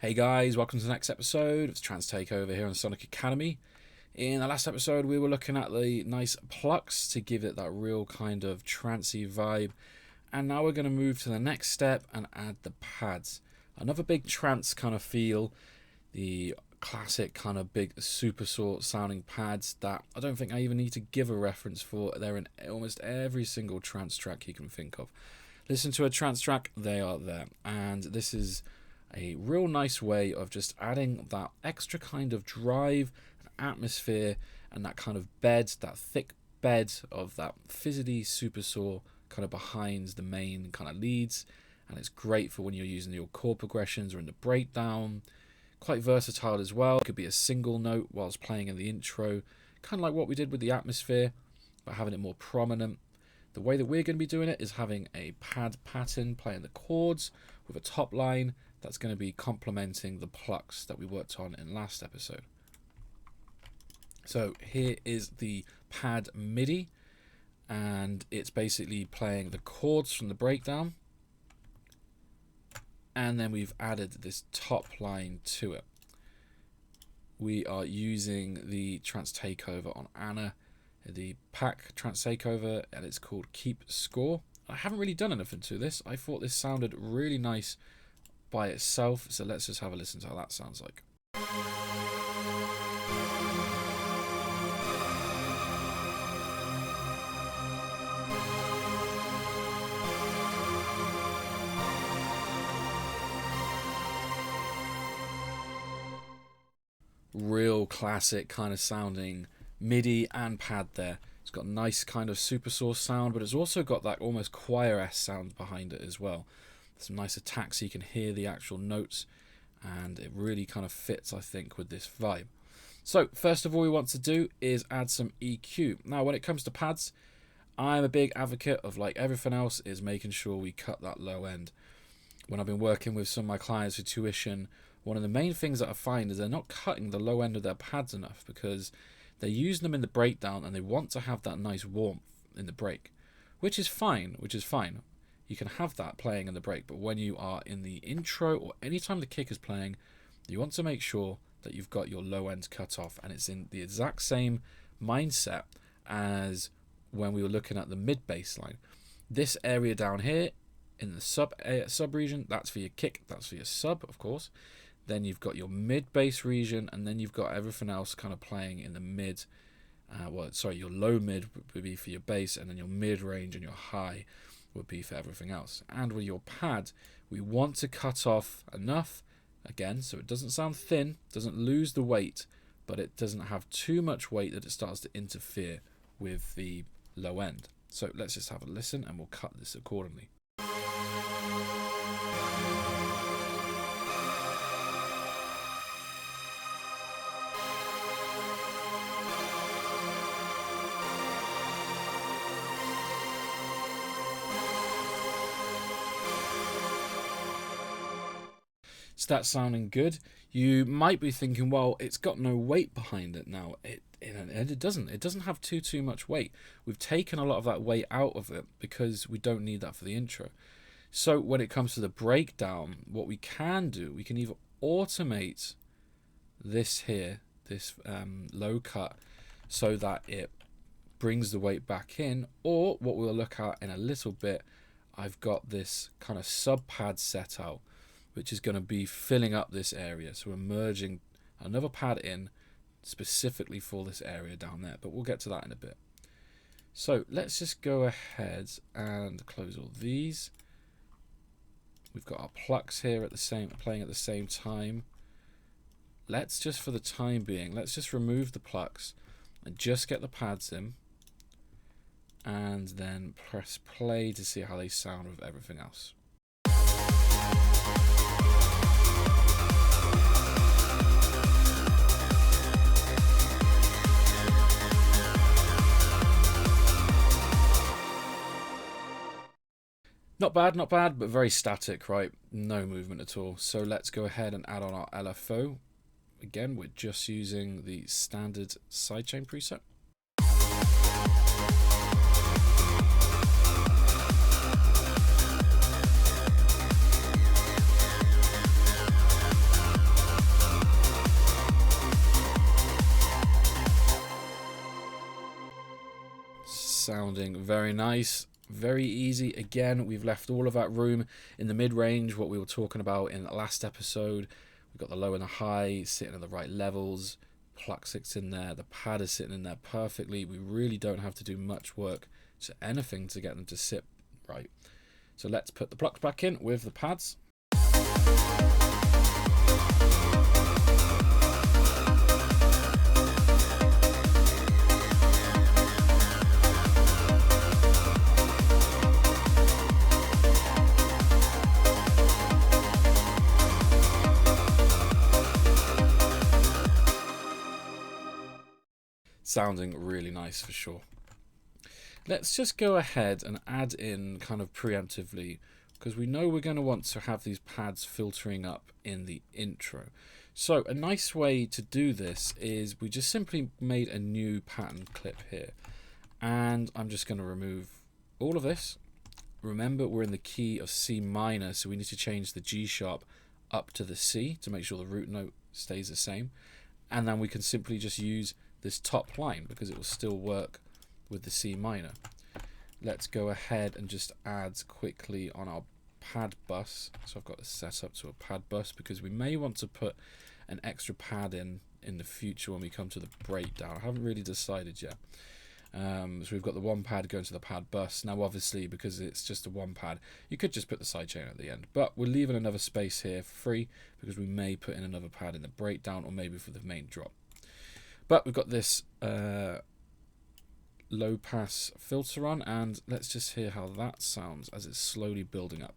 Hey guys, welcome to the next episode of Trance Takeover here on Sonic Academy. In the last episode we were looking at the nice plucks to give it that real kind of trancey vibe, and now we're going to move to the next step and add the pads. Another big trance kind of feel, the classic kind of big super saw sounding pads that I don't think I even need to give a reference for. They're in almost every single trance track you can think of. Listen to a trance track, they are there, and this is a real nice way of just adding that extra kind of drive, atmosphere, and that kind of bed, that thick bed of that fizzity super saw kind of behind the main kind of leads. And it's great for when you're using your chord progressions or in the breakdown. Quite versatile as well. It could be a single note whilst playing in the intro, kind of like what we did with the atmosphere, but having it more prominent. The way that we're going to be doing it is having a pad pattern playing the chords with a top line that's going to be complementing the plucks that we worked on in last episode. So here is the pad MIDI, and it's basically playing the chords from the breakdown, and then we've added this top line to it. We are using the Trance Takeover on Anna, the pack Trance Takeover, and it's called Keep Score. I haven't really done anything to this. I thought this sounded really nice by itself, so let's just have a listen to how that sounds like. Real classic kind of sounding MIDI and pad there. It's got a nice kind of super saw sound, but it's also got that almost choir-esque sound behind it as well. Some nice attacks so you can hear the actual notes, and it really kind of fits, I think, with this vibe. So first of all we want to do is add some EQ. Now when it comes to pads, I'm a big advocate of, like everything else, is making sure we cut that low end. When I've been working with some of my clients for tuition, one of the main things that I find is they're not cutting the low end of their pads enough, because they're using them in the breakdown and they want to have that nice warmth in the break, which is fine. You can have that playing in the break, but when you are in the intro or anytime the kick is playing, you want to make sure that you've got your low end cut off, and it's in the exact same mindset as when we were looking at the mid bass line. This area down here in the sub region, that's for your kick, that's for your sub, of course. Then you've got your mid bass region, and then you've got everything else kind of playing in the mid. Your low mid would be for your bass, and then your mid range and your high would be for everything else. And with your pad, we want to cut off enough, again, so it doesn't sound thin, doesn't lose the weight, but it doesn't have too much weight that it starts to interfere with the low end. So let's just have a listen and we'll cut this accordingly. So that's sounding good. You might be thinking, well, it's got no weight behind it now. It doesn't. It doesn't have too much weight. We've taken a lot of that weight out of it because we don't need that for the intro. So when it comes to the breakdown, what we can do, we can either automate this here, this low cut, so that it brings the weight back in, or what we'll look at in a little bit, I've got this kind of sub pad set out, which is going to be filling up this area. So we're merging another pad in specifically for this area down there, but we'll get to that in a bit. So let's just go ahead and close all these. We've got our plucks here playing at the same time. Let's just, for the time being, let's just remove the plucks and just get the pads in, and then press play to see how they sound with everything else. Not bad, but very static, right? No movement at all. So let's go ahead and add on our LFO. Again, we're just using the standard sidechain preset. sounding very nice, very easy. Again, we've left all of that room in the mid-range, what we were talking about in the last episode. We've got the low and the high sitting at the right levels. Pluck sits in there, the pad is sitting in there perfectly. We really don't have to do much work to anything to get them to sit right. So let's put the plucks back in with the pads. Sounding really nice for sure. Let's just go ahead and add in kind of preemptively, because we know we're going to want to have these pads filtering up in the intro. So a nice way to do this is we just simply made a new pattern clip here, and I'm just going to remove all of this. Remember, we're in the key of C minor, so we need to change the G sharp up to the C to make sure the root note stays the same, and then we can simply just use this top line because it will still work with the C minor. Let's go ahead and just add quickly on our pad bus. So I've got this set up to a pad bus because we may want to put an extra pad in the future when we come to the breakdown. I haven't really decided yet. So we've got the one pad going to the pad bus. Now obviously, because it's just a one pad, you could just put the sidechain at the end, but we're leaving another space here for free because we may put in another pad in the breakdown or maybe for the main drop. But we've got this low pass filter on, and let's just hear how that sounds as it's slowly building up.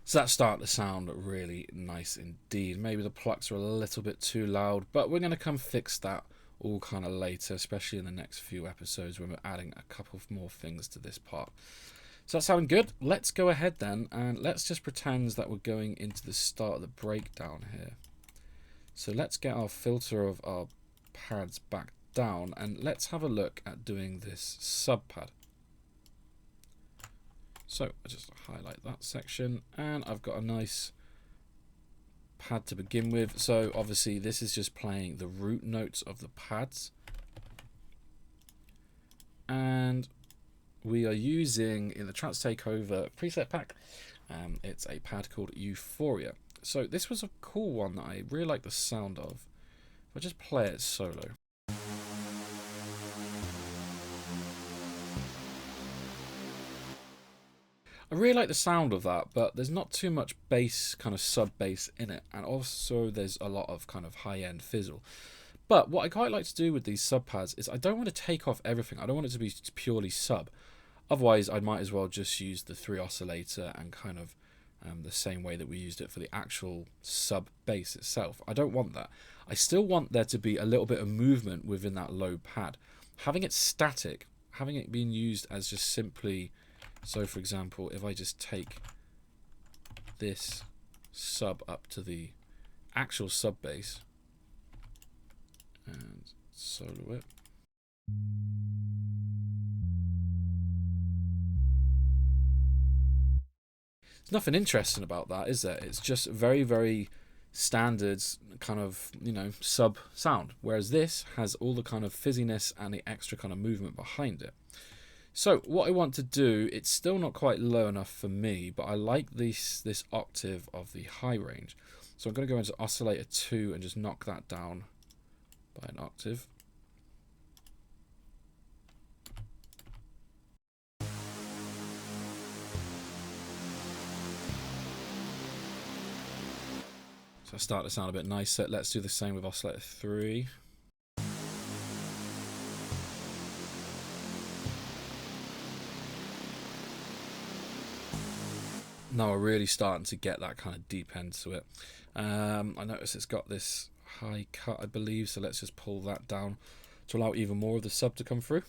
So that's starting to sound really nice indeed. Maybe the plucks are a little bit too loud, but we're going to come fix that all kind of later, especially in the next few episodes when we're adding a couple of more things to this part. So that's sounding good. Let's go ahead then and let's just pretend that we're going into the start of the breakdown here. So let's get our filter of our pads back down and let's have a look at doing this sub pad. So I just highlight that section and I've got a nice pad to begin with. So obviously this is just playing the root notes of the pads. And we are using, in the Trance Takeover preset pack, it's a pad called Euphoria. So this was a cool one that I really like the sound of. If I just play it solo. I really like the sound of that, but there's not too much bass, kind of sub bass in it, and also there's a lot of kind of high-end fizzle. But what I quite like to do with these sub pads is I don't want to take off everything. I don't want it to be purely sub. Otherwise, I might as well just use the 3 oscillator and kind of the same way that we used it for the actual sub bass itself. I don't want that. I still want there to be a little bit of movement within that low pad. Having it static, having it being used as just simply... So for example, if I just take this sub up to the actual sub bass and solo it. There's nothing interesting about that, is there? It's just very, very standard kind of, you know, sub sound. Whereas this has all the kind of fizziness and the extra kind of movement behind it. So what I want to do, it's still not quite low enough for me, but I like this octave of the high range. So I'm going to go into oscillator 2 and just knock that down by an octave. So I start to sound a bit nicer. Let's do the same with oscillator 3. Now we're really starting to get that kind of deep end to it. I notice it's got this high cut, I believe, so let's just pull that down to allow even more of the sub to come through.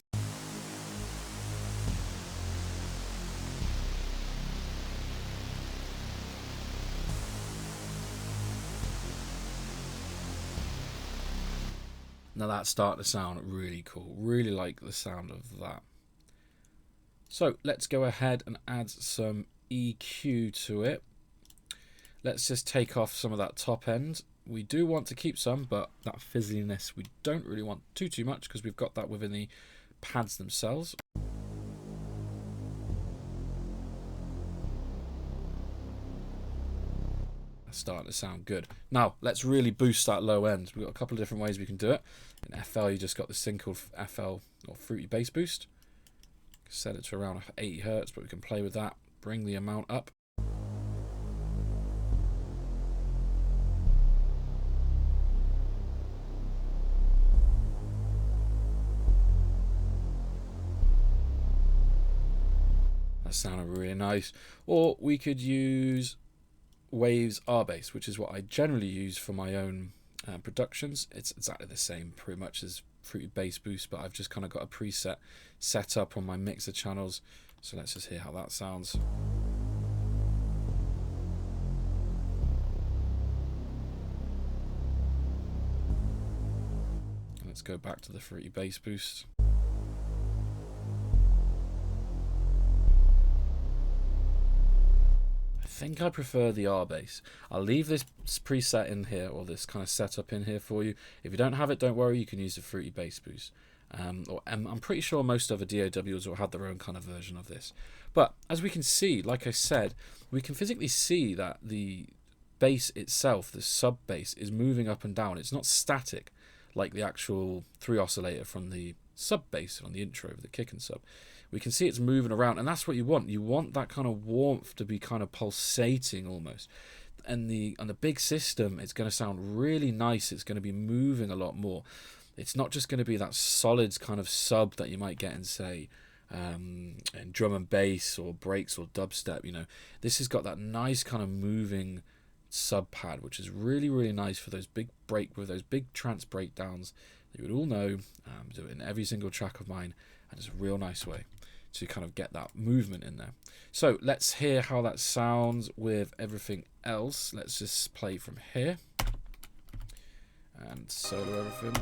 Now that's starting to sound really cool. Really like the sound of that. So let's go ahead and add some EQ to it. Let's just take off some of that top end. We do want to keep some, but that fizziness we don't really want too much, because we've got that within the pads themselves. That's starting to sound good. Now let's really boost that low end. We've got a couple of different ways we can do it. In FL, you just got this thing called FL, or Fruity Bass Boost. Set it to around 80 Hertz, but we can play with that. Bring the amount up. That sounded really nice. Or we could use Waves R-Bass, which is what I generally use for my own productions. It's exactly the same pretty much as Fruity Bass Boost, but I've just kind of got a preset set up on my mixer channels. So let's just hear how that sounds. Let's go back to the Fruity Bass Boost. I think I prefer the R-Bass. I'll leave this preset in here, or this kind of setup in here for you. If you don't have it, don't worry, you can use the Fruity Bass Boost. I'm pretty sure most other DAWs will have their own kind of version of this. But as we can see, like I said, we can physically see that the bass itself, the sub bass, is moving up and down. It's not static like the actual 3 oscillator from the sub bass on the intro of the kick and sub. We can see it's moving around, and that's what you want. You want that kind of warmth to be kind of pulsating almost. And on the big system, it's going to sound really nice. It's going to be moving a lot more. It's not just going to be that solid kind of sub that you might get in, say, in drum and bass or breaks or dubstep. You know, this has got that nice kind of moving sub pad, which is really, really nice for those big those big trance breakdowns that you would all know. Do it in every single track of mine, and it's a real nice way to kind of get that movement in there. So let's hear how that sounds with everything else. Let's just play from here and solo everything.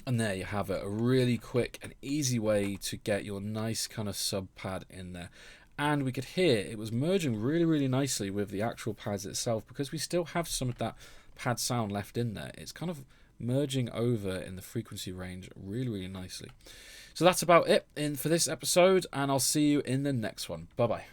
And there you have it, a really quick and easy way to get your nice kind of sub pad in there. And we could hear it was merging really, really nicely with the actual pads itself, because we still have some of that pad sound left in there. It's kind of merging over in the frequency range really, really nicely. So that's about it for this episode, and I'll see you in the next one. Bye-bye.